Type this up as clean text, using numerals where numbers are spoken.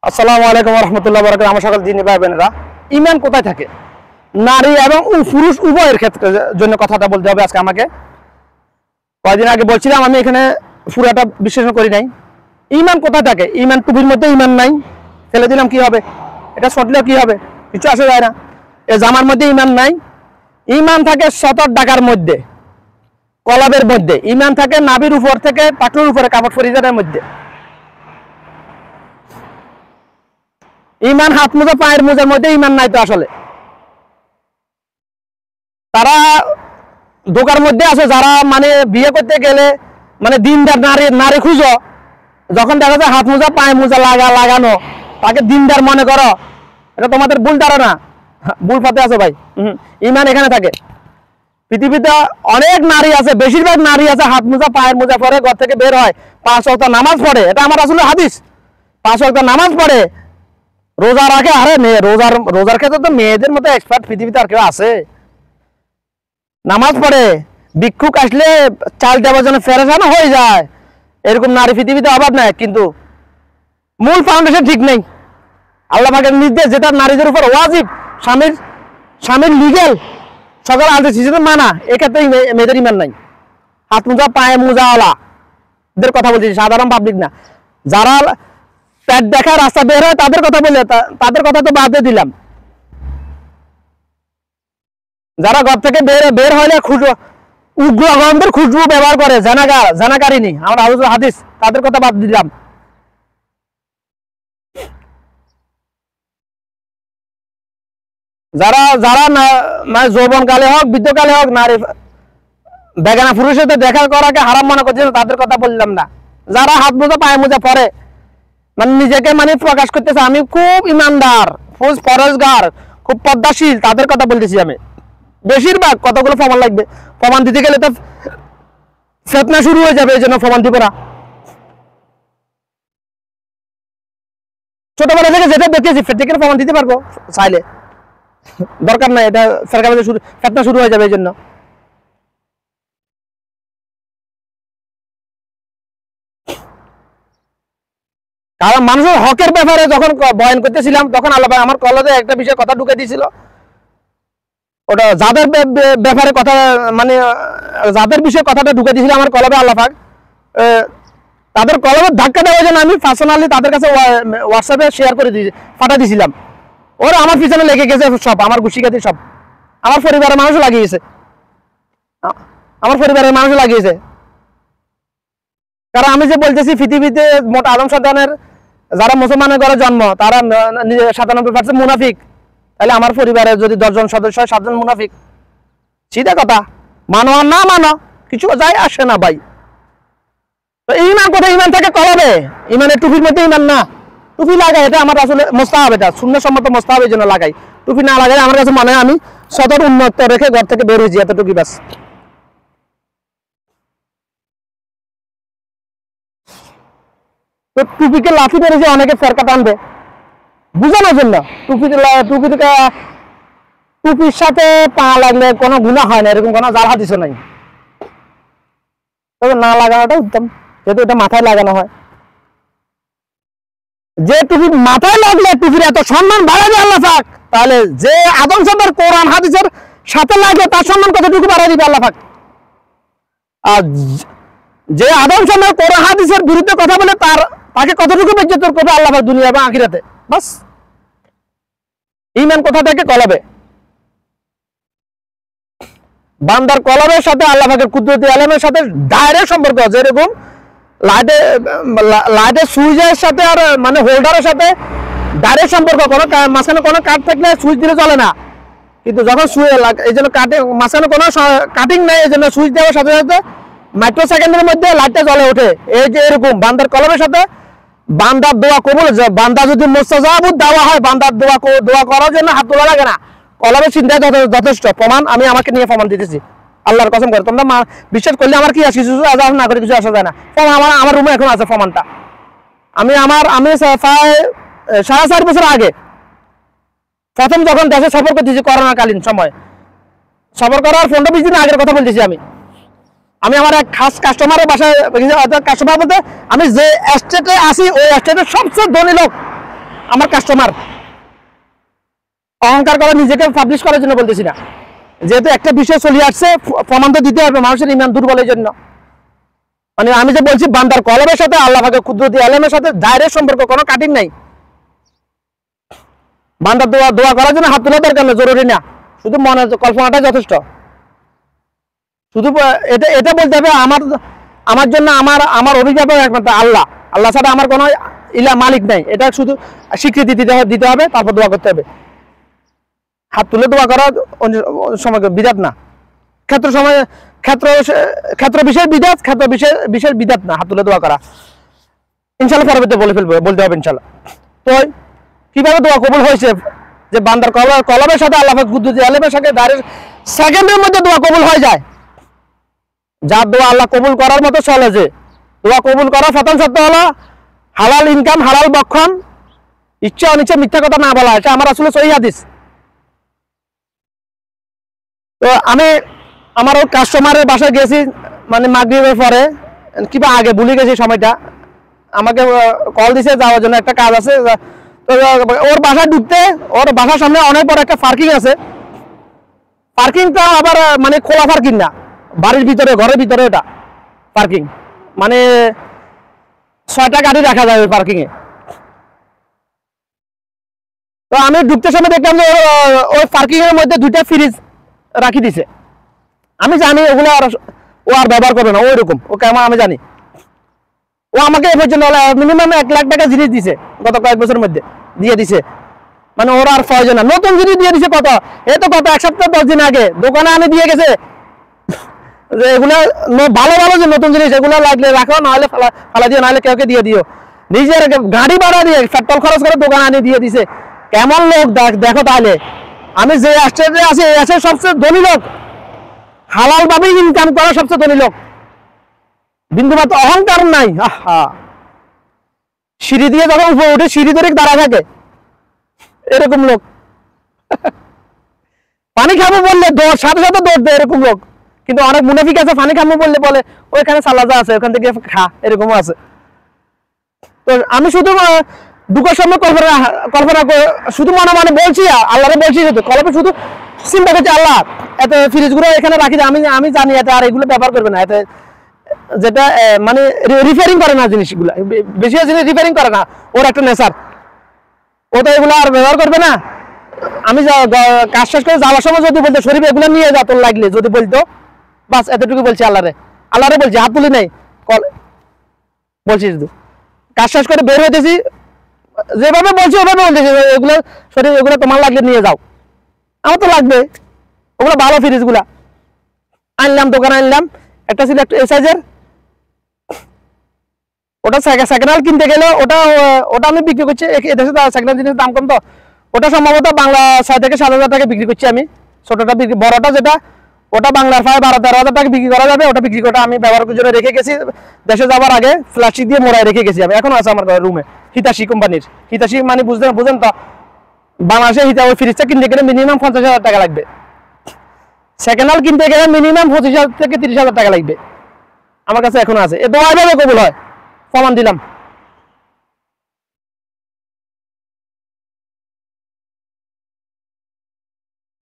আসসালামু আলাইকুম ওয়া রাহমাতুল্লাহি ওয়া বারাকাতুহু। আমার সকল দিনী ভাই বোনেরা, ঈমান কোথায় থাকে? নারী এবং পুরুষ উভয়ের ক্ষেত্রে জন্য কথাটা বলতে হবে আজকে আমাকে। কয়েকদিন আগে বলছিলাম আমি এখানে পুরাটা বিশ্লেষণ করি নাই। ঈমান কোথায় থাকে? ঈমান টুপির মধ্যে ঈমান নাই, ফেলে দিলাম কি হবে? এটা ছটলেও কি হবে? কিছু আসা যায় না। এই জামার মধ্যে ঈমান নাই। ঈমান থাকে সতর ডাকার মধ্যে, কলাবের মধ্যে। ঈমান থাকে নাভির উপর থেকে টাকনুর উপরে কাপড় ফরিজারের মধ্যে। ঈমান হাত মোজা পায়ের মোজার মধ্যে ঈমান নাই তো আসলে। তারা দোকার মধ্যে আছে যারা মানে বিয়ে করতে গেলে মানে দিনদার নারী খুঁজো, যখন দেখা যায় হাত মোজা পায়ে মোজা লাগানো তাকে দিনদার মনে করো, এটা তোমাদের ভুল ধারণা, ভুল পথে আছে ভাই। ঈমান এখানে থাকে। পৃথিবীতে অনেক নারী আছে, বেশিরভাগ নারী আছে হাত মোজা পায়ের মোজা পরে ঘর থেকে বের হয়, 5 ওয়াক্ত নামাজ পড়ে, এটা আমার আসলে হাদিস। 5 ওয়াক্ত নামাজ পড়ে, রোজা রাখে। আরে রোজার ক্ষেত্রে তো মেয়েদের মতো এক্সপার্ট পৃথিবীতে আর কেউ আছে? নামাজ পড়ে, ভিক্ষুক আসলে চাল দেওয়ার জন্য ফেরেশান হয়ে যায়, এরকম নারী পৃথিবীতে অভাব নাই। কিন্তু মূল ফাউন্ডেশন ঠিক নেই। আল্লাহ পাকের নির্দেশ যেটা নারীদের উপর ওয়াজিব, স্বামীর লিগেল সকল আদেশ হিসেবে মানা, এক্ষেত্রে মেয়েদের ঈমান নাই। হাত মোজা পায়ে মোজাওয়ালা দের কথা বলছি, সাধারণ পাবলিক না। যারা পেট দেখা রাস্তা বের হয় তাদের কথা বলে, তাদের কথা তো বাদ দিলাম। যারা ঘর থেকে বের হলে উগ্র গন্ধের খুশবু ব্যবহার করে, জানাকারিনী, আমরা হাদিস, তাদের কথা বাদ দিলাম। যারা যারা মানে যৌবন কালে হোক বৃদ্ধকালে হোক নারী বেগানা পুরুষের সাথে দেখা করাকে হারাম মনে করছে, তাদের কথা বললাম না। যারা হাত মোজা পায়ে মোজা পরে মানে নিজেকে মানে প্রকাশ করতেছে আমি খুব ইমানদার, ফরজগার, খুব পদ্মাশীল, তাদের কথা বলতেছি আমি। বেশিরভাগ কতগুলো প্রমাণ লাগবে, প্রমাণ দিতে গেলে তো ফিতনা শুরু হয়ে যাবে, এই জন্য প্রমাণ দিব না। ছোটবেলা থেকে যেটা দেখেছি ফেটিকের প্রমাণ দিতে পারবো চাইলে, দরকার নাই, এটা ফিতনা শুরু হয়ে যাবে এই জন্য। কারণ মানুষের হকের ব্যাপারে যখন বয়ান করতেছিলাম তখন আল্লাহ আমার কলেজে একটা বিষয় কথা ঢুকে দিয়েছিল। ওটা যাদের ব্যাপারে কথা মানে যাদের বিষয়ে কথাটা ঢুকে দিয়েছিল আমার কলবে আল্লাহ পাক, তাদের কলবের ধাক্কা দেওয়ার জন্য আমি পার্সোনালি তাদের কাছে হোয়াটসঅ্যাপে শেয়ার করে পাঠা দিয়েছিলাম। ওরা আমার পিছনে লেগে গেছে সব, আমার গুছিগাতি সব, আমার পরিবারের মানুষ লাগিয়েছে, কারণ আমি যে বলতেছি পৃথিবীতে মোট আদম সন্তানের যারা মুসলমানের ঘরে জন্ম তারা 97% মুনাফিক, তাহলে আমার পরিবারে যদি 10 জন সদস্য হয় 7 জন মুনাফিক। সিধা কথা, মানো আর না মানো কিছু যায় আসে না ভাই। তো ঈমান কোথায়? ঈমান থাকে কলবে। ঈমানের টুপির মধ্যে ঈমান না। টুপি লাগাই, এটা আমার আসলে মুস্তাহাব, এটা সুন্নাহসম্মত মুস্তাহাব, এই জন্য লাগাই। টুপি না লাগাই আমার কাছে মনে হয় আমি সদর উন্নত রেখে ঘর থেকে বের হয়েছি, এতটুকুই ব্যাস। তো টুপিকে লাঠি মেরেছে অনেকে ফেরকা টানবে বুঝানোর জন্য। টুপির সাথে পা লাগলে কোনো গুনাহ হয় না, এরকম কোনো জাল হাদিসও নাই। তবে না লাগানোটা উত্তম, যেহেতু এটা মাথায় লাগানো হয়। যে টুপি মাথায় লাগলে টুপির এত সম্মান বাড়াবে আল্লাহ পাক, তাহলে যে আদম সন্তানের কোরআন হাদিসের সাথে লাগবে তার সম্মান কতটুকু বাড়াই দিবে আল্লাহ পাক। আর যে আদম সন্তানের কোরআন হাদিসের বিরুদ্ধে কথা বলে তাকে কতটুকু বেজ্জত করবে আল্লাহ পাক দুনিয়া এবং আখিরাতে। বাস। ঈমান কোথা থেকে? কলবে। বান্দার কলবের সাথে আল্লাহ পাকের কুদরতি আলমের সাথে ডাইরেক্ট সম্পর্ক। যেরকম লাইটের সুইচের সাথে আর মানে হোল্ডারের সাথে ডাইরেক্ট সম্পর্ক, কোনো মাঝখানে কোনো কাট থাকলে সুইচ দিলে চলে না। কিন্তু যখন এই জন্য মাঝখানে কোনো কাটিং নাই, এই জন্য সুইচ দেওয়ার সাথে সাথে মাইক্রো সেকেন্ডের মধ্যে লাইটটা জ্বলে ওঠে। এই যে এরকম বান্দার কলবের সাথে বান্দার দোয়া কবুল, বান্দা যদি মুস্তাজাবুদ দেওয়া হয়, বান্দার দোয়া করার জন্য হাত তোলা লাগে না, কলবের চিন্তায় যথেষ্ট। প্রমাণ আমি আমাকে নিয়ে প্রমাণ দিতেছি, আল্লাহর কসম করে। তোমরা বিশ্বাস করলে আমার কি কিছু না করে কিছু আসা যায় না। আমার রুমে এখন আছে প্রমাণটা। আমি 4.5 বছর আগে প্রথম যখন দেশে সফর করতেছি, করোনাকালীন সময় সফর করার 15-20 দিন আগের কথা বলতেছি। আমি আমার এক খাস কাস্টমারের বাসায়, কাস্টমার বলতে আমি যে এস্টেটে আসি ওই এস্টেটের সবচেয়ে ধনী লোক, আমার কাস্টমার, অহংকার করে নিজেকে পাবলিশ করার জন্য বলতেছি না, যেহেতু একটা বিষয় চলে আসছে প্রমাণ তো দিতে হবে মানুষের ইমান দুর্বলের জন্য। মানে আমি যে বলছি বান্দার কলমের সাথে আল্লাহ পাকের কুদরতি আলেমের সাথে ডাইরেক্ট সম্পর্ক, কোনো কাটিং নাই। বান্দার দোয়া করার জন্য হাত তোলা দরকার না, জরুরি না, শুধু মনে কল্পনাটা যথেষ্ট। শুধু এটা বলতে হবে আমার জন্য আমার অভিভাবক একমাত্র আল্লাহ, আল্লাহ ছাড়া আমার কোনো মালিক নাই, এটা শুধু স্বীকৃতি দিতে হবে, তারপর দোয়া করতে হবে। হাত তুলে দোয়া করা সময় বিদাত না, ক্ষেত্র বিষয় বিদাত, ক্ষেত্র বিষয় বিদাত না হাত তুলে দোয়া করা। ইনশাল্লাহ পরবর্তী বলতে হবে ইনশাল্লাহ। তো কিভাবে দোয়া কবুল হয়েছে, যে বান্দার কলমের সাথে আল্লাহ কুদরতি আলেমের সাথে ডাইরেক্ট সেকেন্ডের মধ্যে দোয়া কবুল হয়ে যায়। যার দোয়া আল্লাহ কবুল করার মতো চলে, যে দোয়া কবুল করা প্রথম শর্ত হলো হালাল ইনকাম, হালাল বক্ষণ, ইচ্ছা অনিচ্ছা মিথ্যা কথা না বলা, এটা আমার আসলে সহিহ হাদিস। তো আমি আমার কাস্টমারের বাসায় গেছি, মানে মাগরিবের পরে কিংবা আগে ভুলে গেছি সময়টা, আমাকে কল দিছে যাওয়ার জন্য, একটা কাজ আছে। তো ওর বাসায় ঢুকতে, ওর বাসার সামনে অনেক বড় একটা পার্কিং আছে, পার্কিংটা আবার মানে খোলা পার্কিং না, বাড়ির ভিতরে ঘরের ভিতরে ওটা পার্কিং, মানে 6টা গাড়ি রাখা যায় ওই পার্কিং এ। তো আমি ঢুকতে সময় দেখলাম যে ওই পার্কিং এর মধ্যে 2টা ফ্রিজ রাখি দিছে। আমি জানি ওগুলো ও আর ব্যবহার করবে না, ওই রকম ও কেমন আমি জানি। ও আমাকে এ পর্যন্ত মিনিমাম 1 লাখ টাকা জিনিস দিছে, গত কয়েক বছরের মধ্যে দিয়ে দিছে, মানে ওর আর প্রয়োজন না। নতুন জিনিস দিয়ে দিছে কত, এই তো কত 1 সপ্তাহ 10 দিন আগে দোকানে আনি দিয়ে গেছে। এগুলো ভালো ভালো যে নতুন জিনিস, এগুলো লাগলে রাখো, নাহলে ফালা দিও, নাহলে কেউ দিয়ে দিও। নিজের গাড়ি ভাড়া দিয়ে পেট্রোল খরচ করে দোকানে আনি দিয়ে দিছে। কেমন লোক দেখো তাহলে। আমি যে স্টেজে আছি এসে সবচেয়ে ধনী লোক, হালাল ভাবে ইনকাম করা সবচেয়ে ধনী লোক, বিন্দুমাত্র অহংকার নাই। আহা, সিঁড়ি দিয়ে যখন উপরে উঠে সিঁড়ি ধরে দাঁড়া থাকে এরকম লোক। পানি খাবো বললে সাথে সাথে দৌড় দেয় এরকম লোক। কিন্তু অনেক মুনাফিক আছে, পানি খাবো বললে বলে ওইখানে সালাদা আছে, ওখান থেকে খা, এরকমও আছে। তো আমি শুধু ঢুকার সময় কল্পনা শুধু মনে মনে বলছি, আল্লাহরে বলছি, কলপে শুধু চিন্তা করছি আল্লাহ এত ফ্রিজগুলো এখানে রাখি, আমি জানি এতে আর এগুলো ব্যবহার করবে না, এতে যেটা মানে রিপেয়ারিং করে না জিনিসগুলো, বেশি জিনিস রিপেয়ারিং করে না, ওর একটা নেশার, ও তো এগুলো আর ব্যবহার করবে না। আমি কাজ শেষ করে যাওয়ার সময় যদি বলতো শরীফ এগুলো নিয়ে যা তোর লাগলে, যদি বলতো, বাস এতটুকু বলছি আল্লাহরে বলছি, হাত তুলি নাই, বলছি শুধু কাজ শেষ করে বের হইতেছি, যেভাবে বলছি ওভাবে বলতেছি এগুলো শরীফ এগুলো তোমার লাগলে নিয়ে যাও, আমার তো লাগবে, ওগুলো ভালো ফ্রিজ গুলা আনলাম, দোকানে আনলাম, একটা ছিল একটু এসাইজের, ওটা সেকেন্ড হ্যান্ড কিনতে গেলে ওটা আমি বিক্রি করছি, এদেশে সেকেন্ড হ্যান্ড জিনিসের দাম কম, তো ওটা সম্ভবত বাংলা 6 থেকে 7 হাজার টাকা বিক্রি করছি আমি। ছোটটা বড়টা যেটা ওটা বাংলার 12-13 হাজার টাকা বিক্রি করা যাবে, ওটা বিক্রি করে আমি ব্যবহার করার জন্য রেখে গেছি, দেশে যাওয়ার আগে প্লাস্টিক দিয়ে মোড়ায় রেখে গেছি আমি, এখনো আছে আমার রুমে। হিতাশি কোম্পানির, হিতাশি মানে বুঝেন তো, বাংলাদেশে ওই ফ্রিজটা কিনতে গেলে মিনিমাম 50,000 টাকা লাগবে, সেকেন্ড হ্যান্ড কিনতে গেলে মিনিমাম 25,000 থেকে 30,000 টাকা লাগবে, আমার কাছে এখনো আছে। এ দোয়া এভাবে কবুল হয়, প্রমাণ দিলাম।